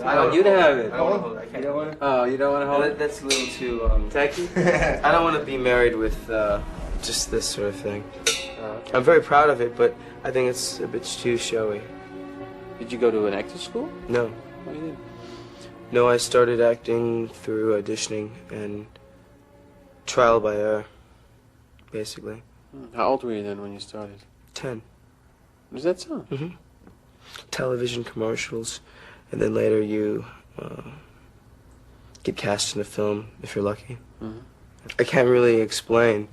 I don't. You can have it. I don't want to hold it. I can't. You don't want to? Oh, you don't want to hold it? That's a little too Tacky? I don't want to be married with just this sort of thing. I'm very proud of it, but I think it's a bit too showy. Did you go to an acting school? No. Oh, you didn't? No, I started acting through auditioning and trial by error, basically. How old were you then when you started? 10. Was that so? Mm-hmm. Television commercials, and then later you get cast in a film if you're lucky. Mm-hmm. I can't really explain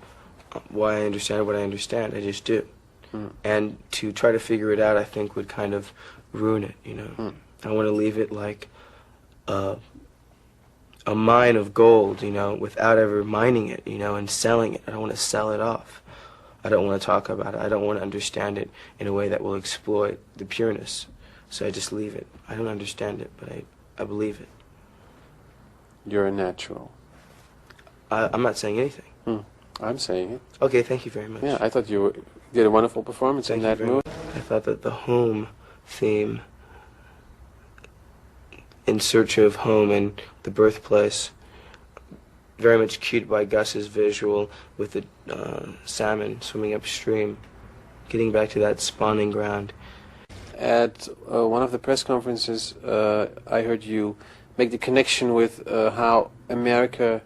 why I understand what I understand. I just do. Mm. And to try to figure it out, I think, would kind of ruin it, you know. Mm. I want to leave it like a mine of gold, you know, without ever mining it, you know, and selling it. I don't want to sell it off. I don't want to talk about it. I don't want to understand it in a way that will exploit the pureness. So I just leave it. I don't understand it, but I believe it. You're a natural. I'm not saying anything. I'm saying it. Okay, thank you very much. Yeah, I thought you did a wonderful performance in that movie. I thought that the home theme, In Search of Home and the Birthplace, very much cued by Gus's visual with the salmon swimming upstream, getting back to that spawning ground. At one of the press conferences, I heard you make the connection with how America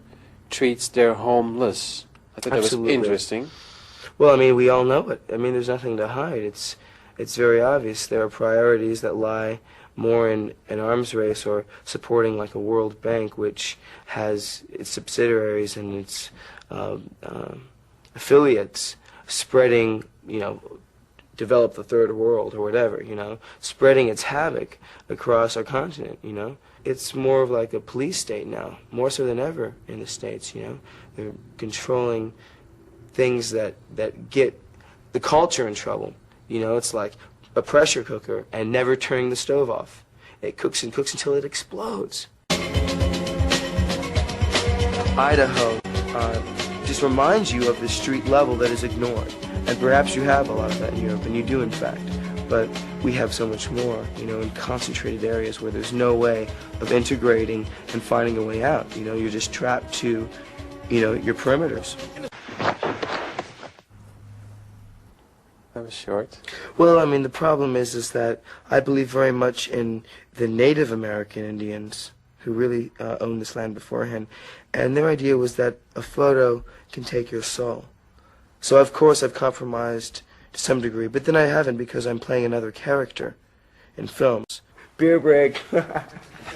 treats their homeless. I thought Absolutely. That was interesting. Well, I mean, we all know it. I mean, there's nothing to hide. It's very obvious. There are priorities that lie more in an arms race or supporting like a World Bank, which has its subsidiaries and its affiliates spreading, you know, develop the third world or whatever, you know, spreading its havoc across our continent, you know. It's more of like a police state now, more so than ever in the States, you know. They're controlling things that get the culture in trouble, you know. It's like a pressure cooker and never turning the stove off. It cooks and cooks until it explodes. Idaho just reminds you of the street level that is ignored. And perhaps you have a lot of that in Europe, and you do in fact. But we have so much more, you know, in concentrated areas where there's no way of integrating and finding a way out. You know, you're just trapped to, you know, your perimeters. That was short. Well, I mean, the problem is that I believe very much in the Native American Indians who really owned this land beforehand. And their idea was that a photo can take your soul. So, of course, I've compromised to some degree, but then I haven't because I'm playing another character in films. Beer break.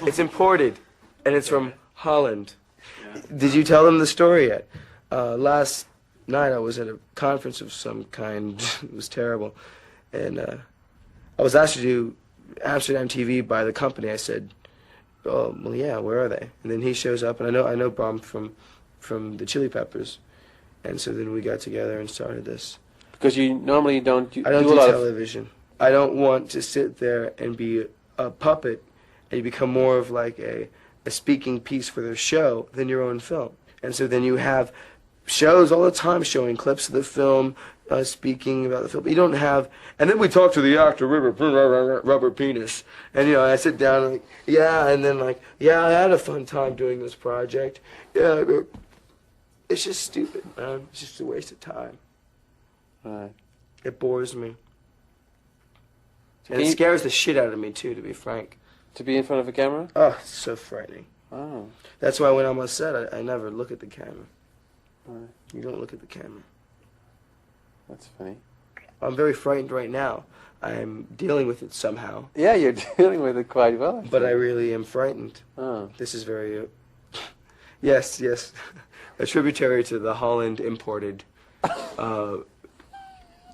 It's imported, and it's from Holland. Yeah. Did you tell them the story yet? Last night I was at a conference of some kind. It was terrible. And I was asked to do Amsterdam TV by the company. I said, oh, well, yeah, where are they? And then he shows up, and I know Brom from the Chili Peppers. And so then we got together and started this. Because you normally don't do I don't a do lot television. I don't want to sit there and be a puppet and you become more of like a speaking piece for their show than your own film. And so then you have shows all the time showing clips of the film, speaking about the film. You don't have, and then we talk to the actor, rubber penis. And, you know, I sit down and like, yeah, and then like, yeah, I had a fun time doing this project. Yeah, it's just stupid, man. It's just a waste of time. Right. It bores me. And it scares the shit out of me, too, to be frank. To be in front of a camera? Oh, it's so frightening. Oh. That's why when I'm on set, I never look at the camera. Right. You don't look at the camera. That's funny. I'm very frightened right now. I'm dealing with it somehow. Yeah, you're dealing with it quite well. But I really am frightened. Oh. This is very... yes. A tributary to the Holland imported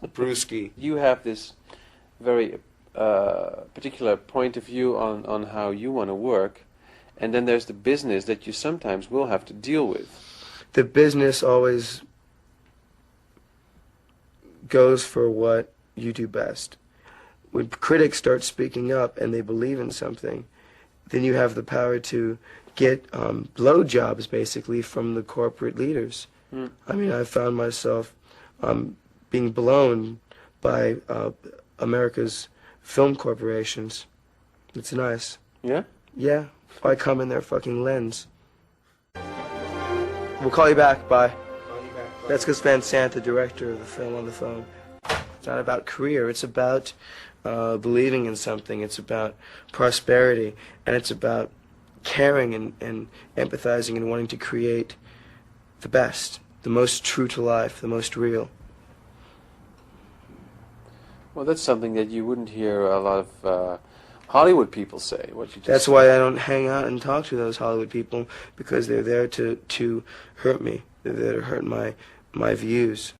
brewski. You have this very particular point of view on how you want to work, and then there's the business that you sometimes will have to deal with. The business always goes for what you do best. When critics start speaking up and they believe in something, then you have the power to get blowjobs, basically, from the corporate leaders. I mean, I found myself being blown by America's film corporations. It's nice. Yeah? Yeah, I come in their fucking lens. We'll call you back, bye. That's because Van Sant, the director of the film, on the phone. It's not about career, it's about believing in something, it's about prosperity, and it's about caring and empathizing and wanting to create the best, the most true to life, the most real. Well, that's something that you wouldn't hear a lot of Hollywood people say. What you just That's said. why I don't hang out and talk to those Hollywood people, because they're there to hurt me. They're there to hurt my views.